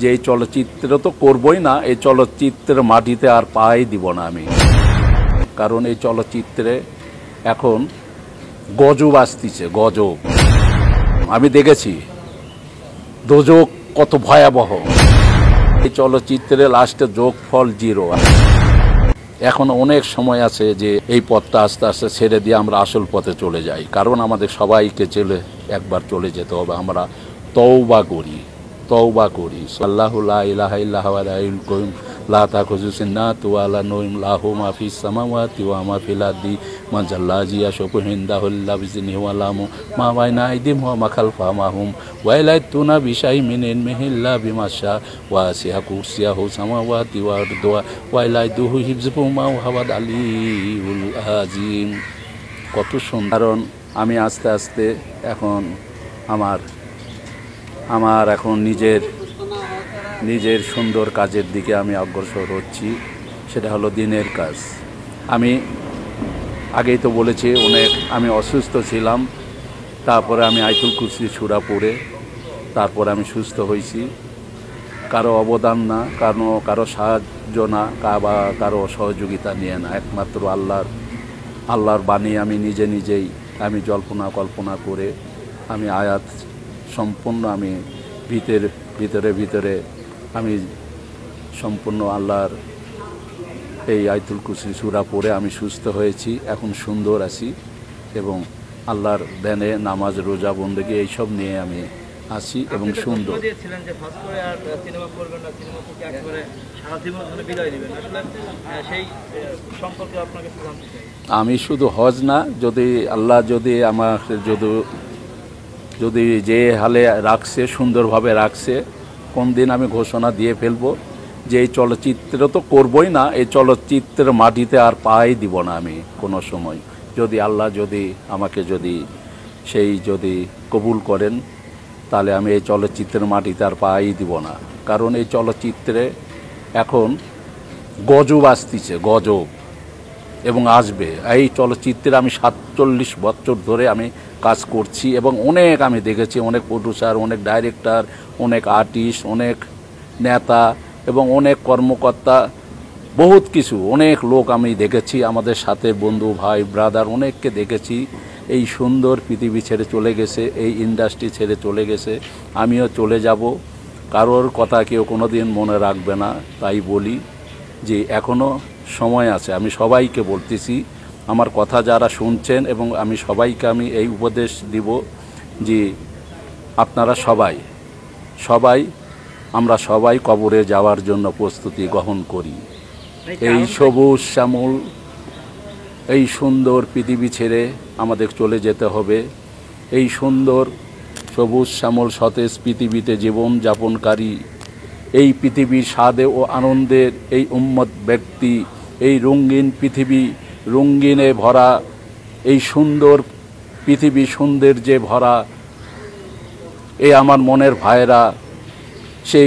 যে এই চলচ্চিত্র তো করবই না, এই চলচ্চিত্রের মাটিতে আর পাই দিব না আমি। কারণ এই চলচ্চিত্রে এখন গজব আসতেছে, গজব। আমি দেখেছি দোজক কত ভয়াবহ। এই চলচ্চিত্রে লাস্টে যোগফল 0। এখন অনেক সময় আছে যে এই পথটা আস্তে আস্তে ছেড়ে দিয়ে আমরা আসল পথে চলে যাই। কারণ আমাদের সবাইকে একবার চলে যেতে হবে। আমরা তওবা করি, তওবা করি। আল্লাহু লা ইলাহা ইল্লা হুয়াল হাইয়ুল কাইয়ুম লা তাখুযুহু সিনাতুন ওয়া লা নাওম লাহু মা ফিস সামাওয়াতি ওয়া মা ফিল আরদি মান যাল্লাযী ইয়াশফু ইনদাহু ইল্লা বিইযনিহি ওয়া লাহু মা বাইনা আইদিহিম ওয়া মা খালফাহুম ওয়া লা ইয়াতুনা বিশাইইন মিন ইলমিহি ইল্লা বিমা শা ওয়াসি'a কুরসিয়ুহু সামাওয়াতি ওয়াল আরদা ওয়া লা ইয়াউদুহু হিফযুহুমা ওয়া হুয়াল আলিয়্যুল আযীম। কত সুন্দর। কারণ আমি আস্তে আস্তে এখন আমার এখন নিজের সুন্দর কাজের দিকে আমি অগ্রসর হচ্ছি। সেটা হলো দিনের কাজ। আমি আগেই তো বলেছি আমি অসুস্থ ছিলাম। তারপরে আমি আয়াতুল কুরসি সূরা পড়ে তারপরে আমি সুস্থ হয়েছি। কারো অবদান না, কারো সাহায্য না, বা কারো সহযোগিতা নিয়ে না, একমাত্র আল্লাহর বাণী আমি নিজেই আমি কল্পনা করে আমি আয়াত সম্পূর্ণ আমি ভিতরে আমি সম্পূর্ণ আল্লাহর এই আয়াতুল কুরসি সূরা পড়ে আমি সুস্থ হয়েছি। এখন সুন্দর আছি এবং আল্লাহর ধ্যানে নামাজ রোজা বন্দেগী এইসব নিয়ে আমি আছি এবং সুন্দর। আমি শুধু হজ না, আল্লাহ যদি যে হালে রাখছে, সুন্দরভাবে রাখছে, কোন দিন আমি ঘোষণা দিয়ে ফেলবো যে এই চলচ্চিত্র তো করবই না, এই চলচ্চিত্রের মাটিতে আর পাই দিব না আমি কোনো সময়। আল্লাহ আমাকে যদি কবুল করেন, তাহলে আমি এই চলচ্চিত্রের মাটিতে আর পাই দিব না। কারণ এই চলচ্চিত্রে এখন গজব আসতেছে, গজব, এবং আসবে। এই চলচ্চিত্রে আমি 47 বছর ধরে আমি কাজ করছি এবং আমি দেখেছি অনেক প্রডিউসার, অনেক ডাইরেক্টর, অনেক আর্টিস্ট, অনেক নেতা এবং অনেক কর্মকর্তা, বহুত কিছু, অনেক লোক আমি দেখেছি। আমাদের সাথে বন্ধু, ভাই, ব্রাদার অনেককে দেখেছি এই সুন্দর পৃথিবী ছেড়ে চলে গেছে, এই ইন্ডাস্ট্রি ছেড়ে চলে গেছে। আমিও চলে যাব। কারোর কথা কেউ কোনো দিন মনে রাখবে না। তাই বলি যে এখনও সময় আছে। আমি সবাইকে বলতেছি, আমার কথা যারা শুনছেন, এবং আমি সবাইকে এই উপদেশ দিব যে আপনারা আমরা সবাই কবরে যাওয়ার জন্য প্রস্তুতি গ্রহণ করি। এই সবুজ শ্যামল, এই সুন্দর পৃথিবী ছেড়ে আমাদের চলে যেতে হবে। এই সুন্দর সবুজ শ্যামল সতেজ পৃথিবীতে জীবন যাপনকারী, এই পৃথিবীর স্বাদে ও আনন্দের এই উম্মত ব্যক্তি, এই রঙিন পৃথিবী, রঙিনে ভরা এই সুন্দর পৃথিবী, সৌন্দর্যে ভরা এই আমার মনের ভাইয়েরা, সেই